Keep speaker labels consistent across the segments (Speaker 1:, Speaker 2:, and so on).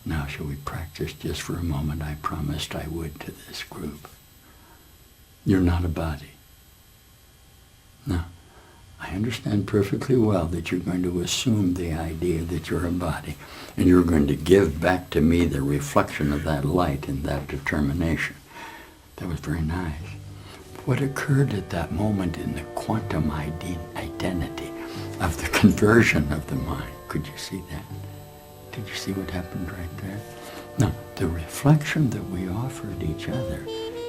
Speaker 1: Now, shall we practice just for a moment? I promised I would to this group. You're not a body. Now, I understand perfectly well that you're going to assume the idea that you're a body, and you're going to give back to me the reflection of that light and that determination. That was very nice. What occurred at that moment in the quantum identity of the conversion of the mind? Could you see that? Did you see what happened right there? Now, the reflection that we offered each other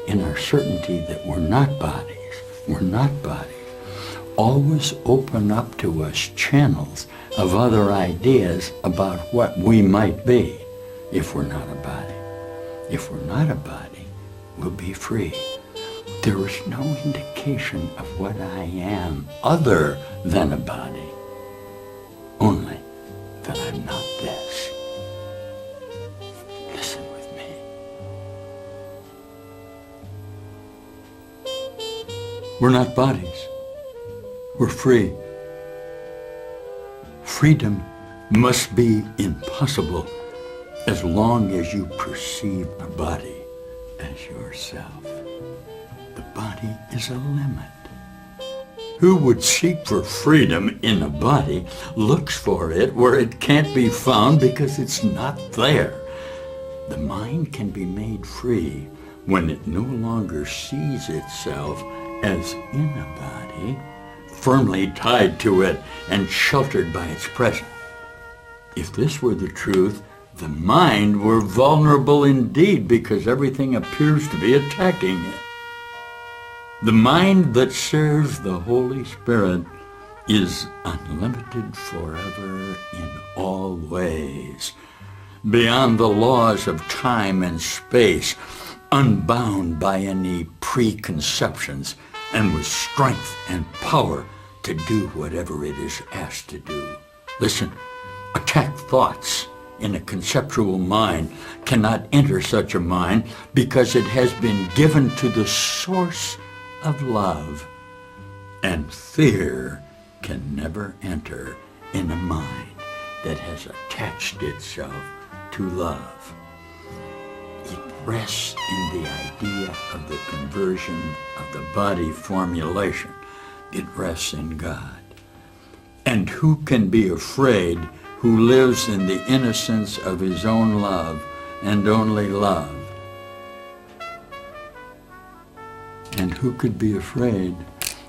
Speaker 1: in our certainty that we're not bodies, always open up to us channels of other ideas about what we might be if we're not a body. If we're not a body, we'll be free. There is no indication of what I am other than a body, only that I'm not this. Listen with me. We're not bodies. We're free. Freedom must be impossible as long as you perceive a body as yourself. The body is a limit. Who would seek for freedom in a body looks for it where it can't be found because it's not there. The mind can be made free when it no longer sees itself as in a body, firmly tied to it and sheltered by its presence. If this were the truth, the mind were vulnerable indeed because everything appears to be attacking it. The mind that serves the Holy Spirit is unlimited forever in all ways, beyond the laws of time and space, unbound by any preconceptions, and with strength and power to do whatever it is asked to do. Listen, attack thoughts in a conceptual mind cannot enter such a mind because it has been given to the source of love, and fear can never enter in a mind that has attached itself to love. It rests in the idea of the conversion of the body formulation. It rests in God. And who can be afraid who lives in the innocence of his own love and only love? And who could be afraid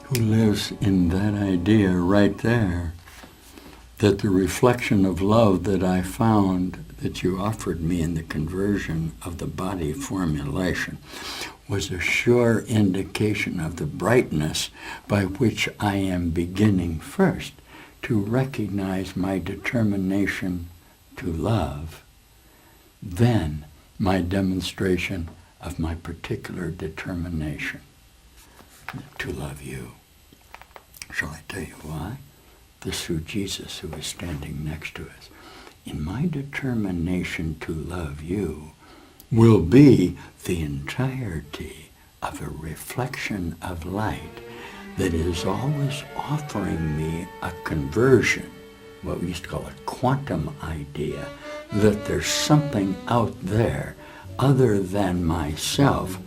Speaker 1: who lives in that idea right there, that the reflection of love that I found that you offered me in the conversion of the body formulation was a sure indication of the brightness by which I am beginning first to recognize my determination to love, then my demonstration of my particular determination to love you. Shall I tell you why? This through Jesus, who is standing next to us. In my determination to love you will be the entirety of a reflection of light that is always offering me a conversion, what we used to call a quantum idea, that there's something out there other than myself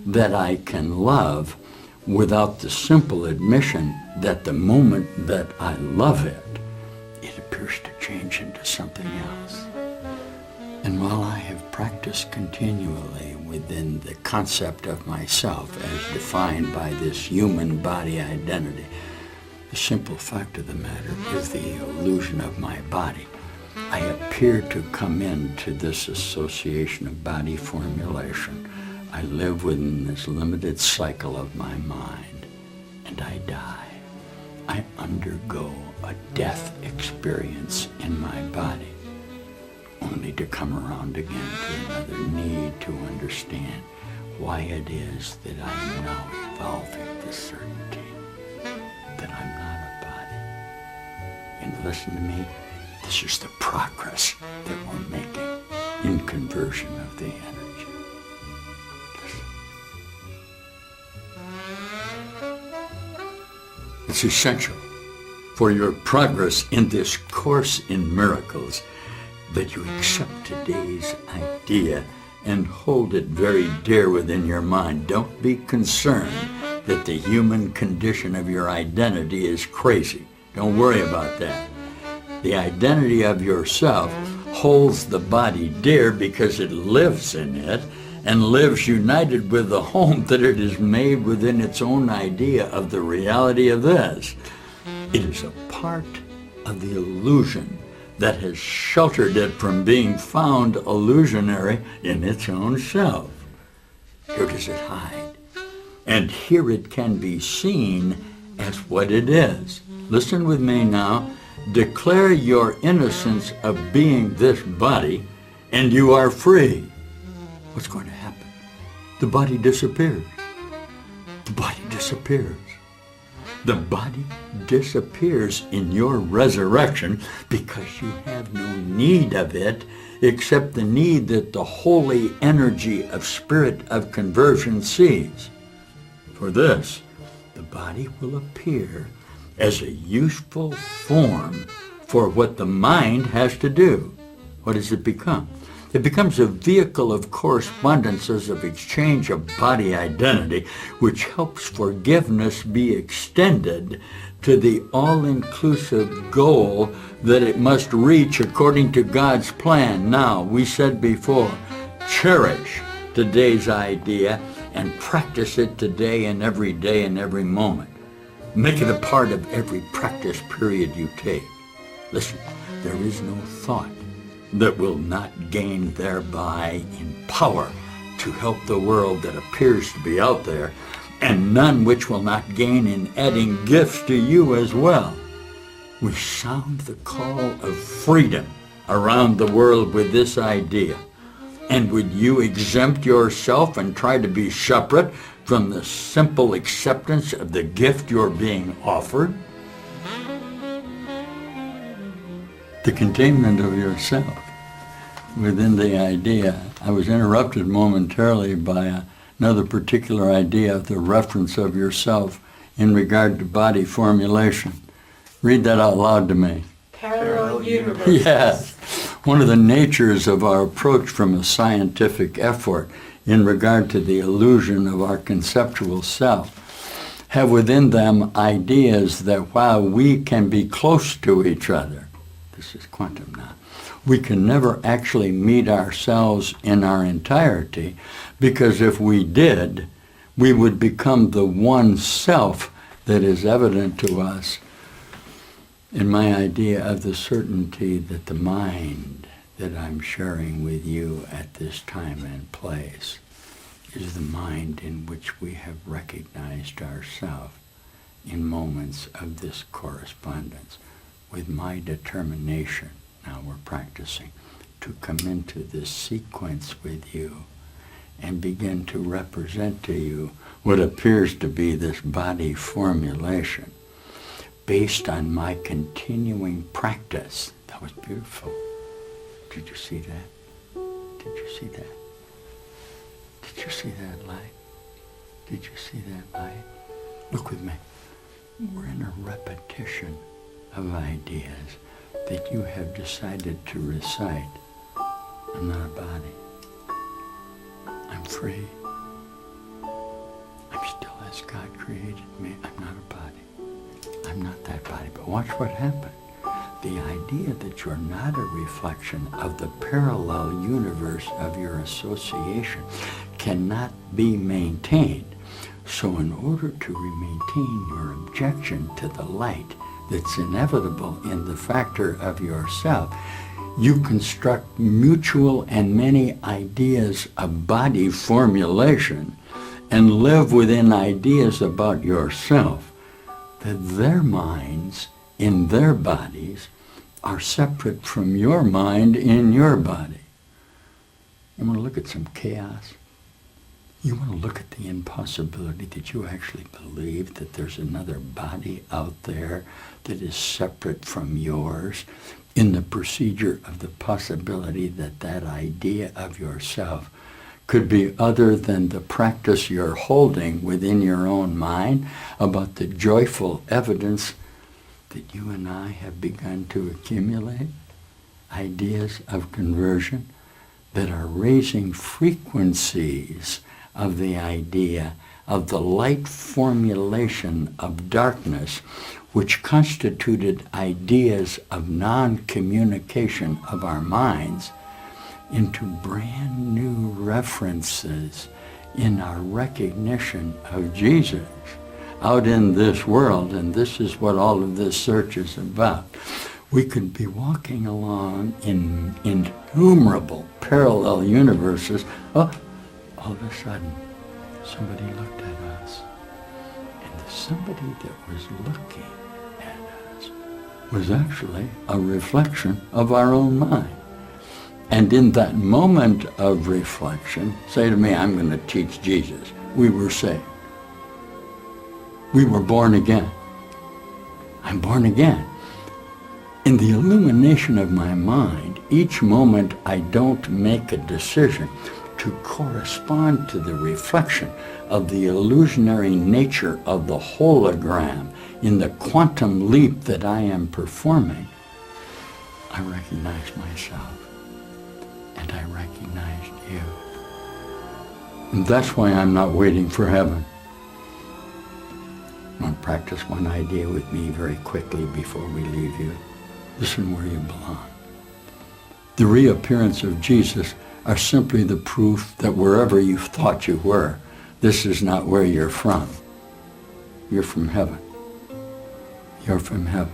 Speaker 1: that I can love without the simple admission that the moment that I love it, it appears to change into something else. And while I have practiced continually within the concept of myself as defined by this human body identity, the simple fact of the matter is the illusion of my body. I appear to come into this association of body formulation. I live within this limited cycle of my mind, and I die. I undergo a death experience in my body, only to come around again to another need to understand why it is that I am now evolving the certainty that I'm not a body. And listen to me, this is the progress that we're making in conversion of the energy. It's essential for your progress in this course in miracles that you accept today's idea and hold it very dear within your mind. Don't be concerned that the human condition of your identity is crazy. Don't worry about that. The identity of yourself holds the body dear because it lives in it and lives united with the home that it has made within its own idea of the reality of this. It is a part of the illusion that has sheltered it from being found illusionary in its own self. Here does it hide, and here it can be seen as what it is. Listen with me now. Declare your innocence of being this body, and you are free. What's going to happen? The body disappears. The body disappears. The body disappears in your resurrection because you have no need of it except the need that the holy energy of spirit of conversion sees. For this, the body will appear as a useful form for what the mind has to do. What does it become? It becomes a vehicle of correspondences of exchange of body identity, which helps forgiveness be extended to the all-inclusive goal that it must reach according to God's plan. Now, we said before, cherish today's idea and practice it today and every day and every moment. Make it a part of every practice period you take. Listen, there is no thought that will not gain thereby in power to help the world that appears to be out there, and none which will not gain in adding gifts to you as well. We sound the call of freedom around the world with this idea. And would you exempt yourself and try to be separate from the simple acceptance of the gift you're being offered? The containment of yourself within the idea. I was interrupted momentarily by another particular idea of the reference of yourself in regard to body formulation. Read that out loud to me.
Speaker 2: Parallel universe.
Speaker 1: Yes. One of the natures of our approach from a scientific effort in regard to the illusion of our conceptual self have within them ideas that while we can be close to each other, this is quantum now, we can never actually meet ourselves in our entirety, because if we did, we would become the one self that is evident to us in my idea of the certainty that the mind that I'm sharing with you at this time and place is the mind in which we have recognized ourselves in moments of this correspondence with my determination. Now we're practicing to come into this sequence with you and begin to represent to you what appears to be this body formulation based on my continuing practice. That was beautiful. Did you see that? Did you see that? Did you see that light? Did you see that light? Look with me. We're in a repetition of ideas that you have decided to recite. I'm not a body. I'm free. I'm still as God created me. I'm not a body. I'm not that body. But watch what happened. The idea that you're not a reflection of the parallel universe of your association cannot be maintained. So in order to maintain your objection to the light that's inevitable in the factor of yourself, you construct mutual and many ideas of body formulation and live within ideas about yourself that their minds in their bodies are separate from your mind in your body. You want to look at some chaos? You want to look at the impossibility that you actually believe that there's another body out there that is separate from yours, in the procedure of the possibility that that idea of yourself could be other than the practice you're holding within your own mind about the joyful evidence that you and I have begun to accumulate? ideas of conversion that are raising frequencies of the idea of the light formulation of darkness, which constituted ideas of non-communication of our minds, into brand new references in our recognition of Jesus out in this world. And this is what all of this search is about. We could be walking along in innumerable parallel universes. Oh, all of a sudden, somebody looked at us. And the somebody that was looking at us was actually a reflection of our own mind. And in that moment of reflection, say to me, I'm going to teach Jesus. We were saved. We were born again. I'm born again. In the illumination of my mind, each moment I don't make a decision to correspond to the reflection of the illusionary nature of the hologram in the quantum leap that I am performing, I recognize myself and I recognized you. And that's why I'm not waiting for heaven. Now practice one idea with me very quickly before we leave you. Listen where you belong. The reappearance of Jesus are simply the proof that wherever you thought you were, this is not where you're from. You're from heaven. You're from heaven.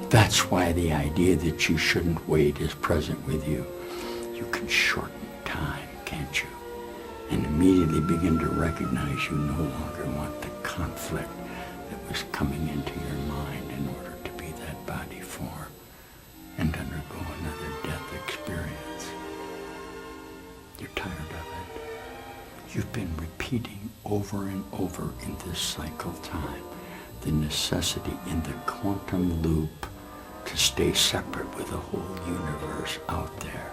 Speaker 1: That's why the idea that you shouldn't wait is present with you. You can shorten time, can't you? And immediately begin to recognize you no longer want the conflict that was coming into your mind in order to be that body form and undergo another death experience. You're tired of it. You've been repeating over and over in this cycle time the necessity in the quantum loop to stay separate with the whole universe out there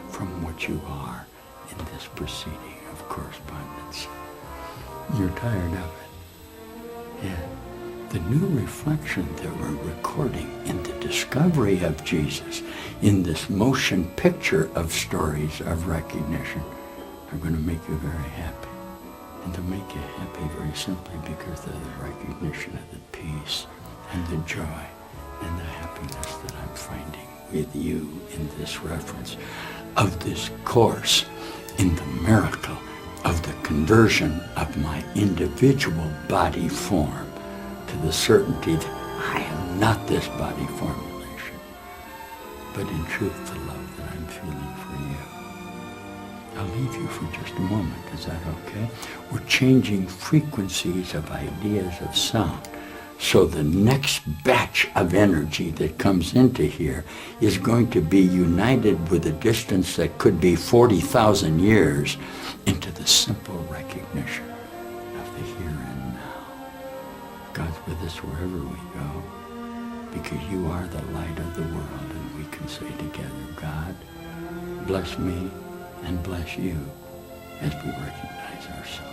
Speaker 1: from what you are in this proceeding of correspondence. You're tired of it. Yeah. The new reflection that we're recording in the discovery of Jesus, in this motion picture of stories of recognition, are going to make you very happy. And they'll make you happy very simply because of the recognition of the peace and the joy and the happiness that I'm finding with you in this reference of this course in the miracle of the conversion of my individual body form to the certainty that I am not this body formulation, but in truth the love that I'm feeling for you. I'll leave you for just a moment. Is that okay? We're changing frequencies of ideas of sound. So the next batch of energy that comes into here is going to be united with a distance that could be 40,000 years into the simple recognition of the here and now. God's with us wherever we go, because you are the light of the world, and we can say together, God, bless me and bless you as we recognize ourselves.